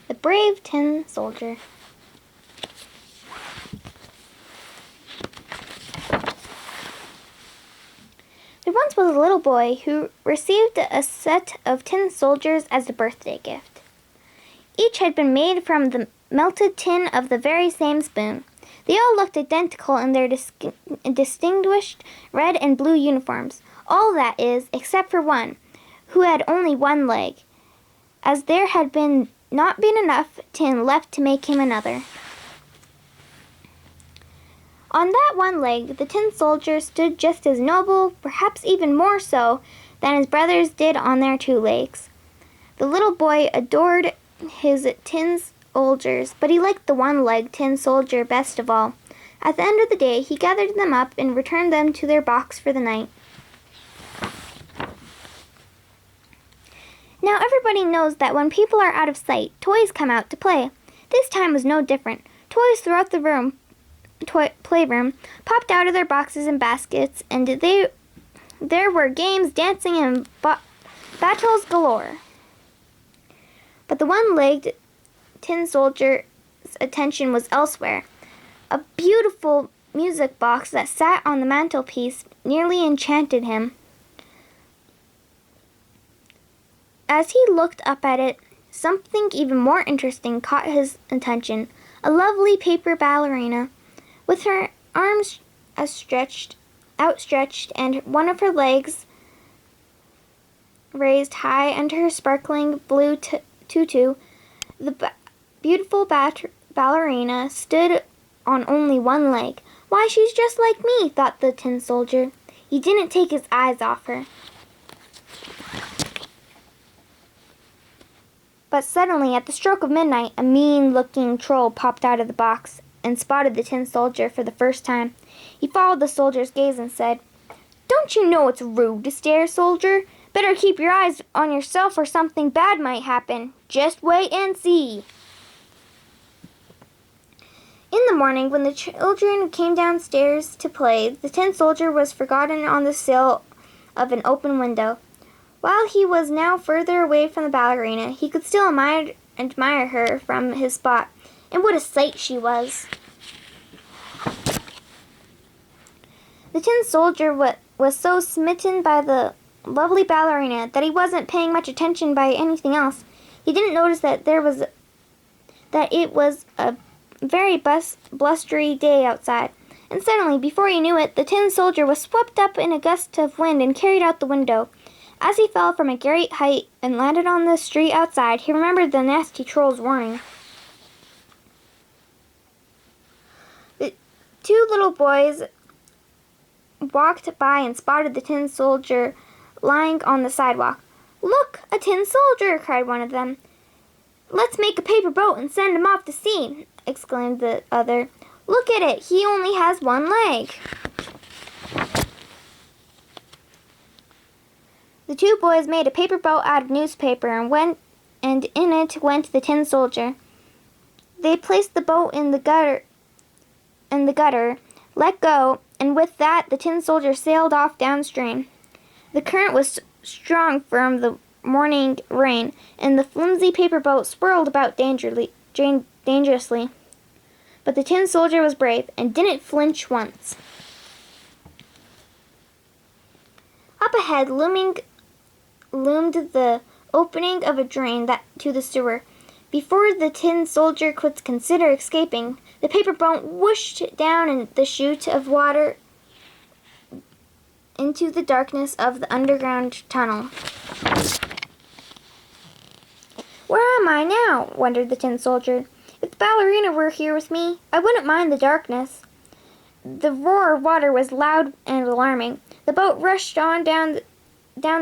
The Brave Tin Soldier. There once was a little boy who received a set of tin soldiers as a birthday gift. Each had been made from the melted tin of the very same spoon. They all looked identical in their distinguished red and blue uniforms. All that is, except for one, who had only one leg, as there had not been enough tin left to make him another. On that one leg, the tin soldier stood just as noble, perhaps even more so, than his brothers did on their two legs. The little boy adored his tin soldiers, but he liked the one-legged tin soldier best of all. At the end of the day, he gathered them up and returned them to their box for the night. Now everybody knows that when people are out of sight, toys come out to play. This time was no different. Toys throughout the playroom popped out of their boxes and baskets, and there were games, dancing, and battles galore. But the one-legged tin soldier's attention was elsewhere. A beautiful music box that sat on the mantelpiece nearly enchanted him. As he looked up at it, something even more interesting caught his attention. A lovely paper ballerina, with her arms outstretched and one of her legs raised high under her sparkling blue tutu. The beautiful ballerina stood on only one leg. "Why, she's just like me," thought the tin soldier. He didn't take his eyes off her. But suddenly, at the stroke of midnight, a mean-looking troll popped out of the box and spotted the tin soldier for the first time. He followed the soldier's gaze and said, "Don't you know it's rude to stare, soldier? Better keep your eyes on yourself or something bad might happen. Just wait and see." In the morning, when the children came downstairs to play, the tin soldier was forgotten on the sill of an open window. While he was now further away from the ballerina, he could still admire her from his spot. And what a sight she was! The tin soldier was so smitten by the lovely ballerina that he wasn't paying much attention by anything else. He didn't notice that it was a very blustery day outside. And suddenly, before he knew it, the tin soldier was swept up in a gust of wind and carried out the window. As he fell from a great height and landed on the street outside, he remembered the nasty troll's warning. The two little boys walked by and spotted the tin soldier lying on the sidewalk. "Look, a tin soldier!" cried one of them. "Let's make a paper boat and send him off to sea," exclaimed the other. "Look at it, he only has one leg." The two boys made a paper boat out of newspaper and in it went the tin soldier. They placed the boat in the gutter, let go, and with that the tin soldier sailed off downstream. The current was strong from the morning rain, and the flimsy paper boat swirled about dangerously. But the tin soldier was brave and didn't flinch once. Up ahead loomed the opening of a drain to the sewer. Before the tin soldier could consider escaping, the paper boat whooshed down the chute of water into the darkness of the underground tunnel. "Where am I now?" wondered the tin soldier. "If the ballerina were here with me, I wouldn't mind the darkness." The roar of water was loud and alarming. The boat rushed on down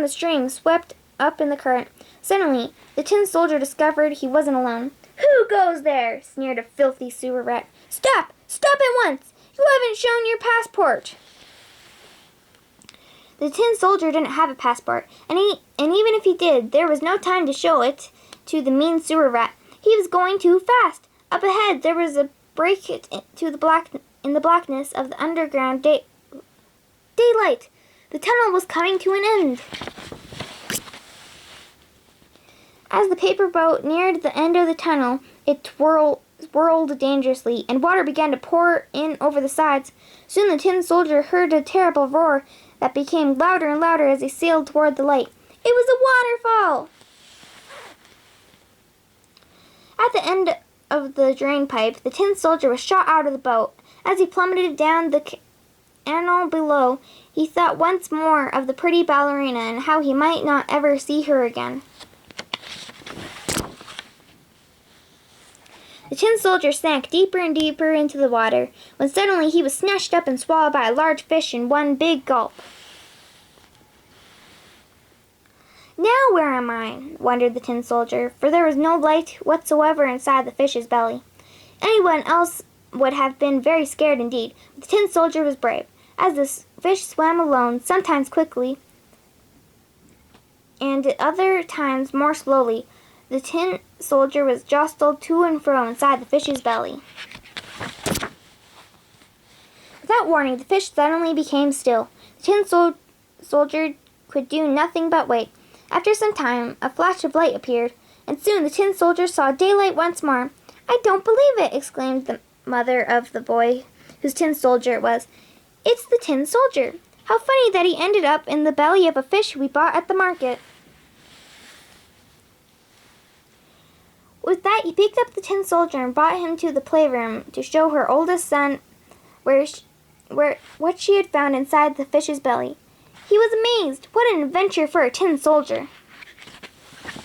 the stream, swept up in the current. Suddenly, the tin soldier discovered he wasn't alone. "Who goes there?" sneered a filthy sewer rat. "Stop! Stop at once! You haven't shown your passport!" The tin soldier didn't have a passport, and even if he did, there was no time to show it to the mean sewer rat. He was going too fast. Up ahead, there was a break in the blackness of the underground daylight. The tunnel was coming to an end. As the paper boat neared the end of the tunnel, it whirled dangerously, and water began to pour in over the sides. Soon the tin soldier heard a terrible roar that became louder and louder as he sailed toward the light. It was a waterfall! At the end of the drain pipe, the tin soldier was shot out of the boat. As he plummeted down the canal below, he thought once more of the pretty ballerina and how he might not ever see her again. The tin soldier sank deeper and deeper into the water, when suddenly he was snatched up and swallowed by a large fish in one big gulp. Now where am I? Wondered the tin soldier, for there was no light whatsoever inside the fish's belly. Anyone else would have been very scared indeed, but the tin soldier was brave. As the fish swam alone, sometimes quickly, and at other times more slowly, the tin soldier was jostled to and fro inside the fish's belly. Without warning, the fish suddenly became still. The tin soldier could do nothing but wait. After some time, a flash of light appeared, and soon the tin soldier saw daylight once more. "I don't believe it!" exclaimed the mother of the boy whose tin soldier it was. "It's the tin soldier! How funny that he ended up in the belly of a fish we bought at the market!" With that, he picked up the tin soldier and brought him to the playroom to show her oldest son what she had found inside the fish's belly. He was amazed. What an adventure for a tin soldier!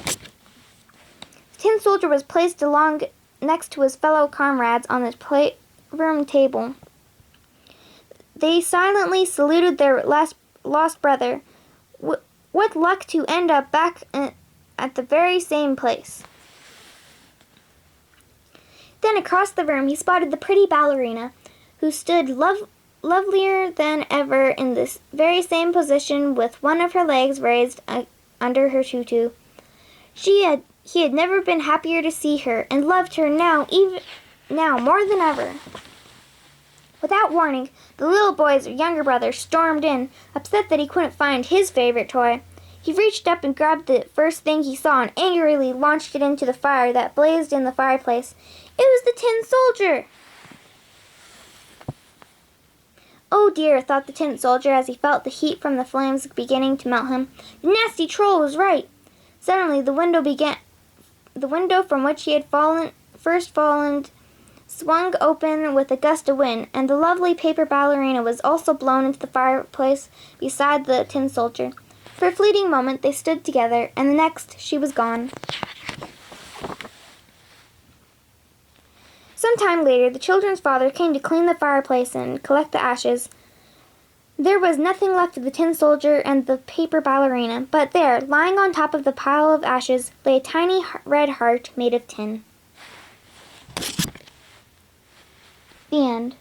The tin soldier was placed along next to his fellow comrades on the playroom table. They silently saluted their lost brother. What luck to end up back at the very same place. Then across the room he spotted the pretty ballerina, who stood lovelier than ever in this very same position with one of her legs raised under her tutu. He had never been happier to see her, and loved her now more than ever. Without warning, the little boy's younger brother stormed in, upset that he couldn't find his favorite toy. He reached up and grabbed the first thing he saw and angrily launched it into the fire that blazed in the fireplace. It was the tin soldier! "Oh dear," thought the tin soldier as he felt the heat from the flames beginning to melt him. "The nasty troll was right." Suddenly the window from which he had first fallen swung open with a gust of wind, and the lovely paper ballerina was also blown into the fireplace beside the tin soldier. For a fleeting moment they stood together, and the next she was gone. Some time later, the children's father came to clean the fireplace and collect the ashes. There was nothing left of the tin soldier and the paper ballerina, but there, lying on top of the pile of ashes, lay a tiny red heart made of tin. The end.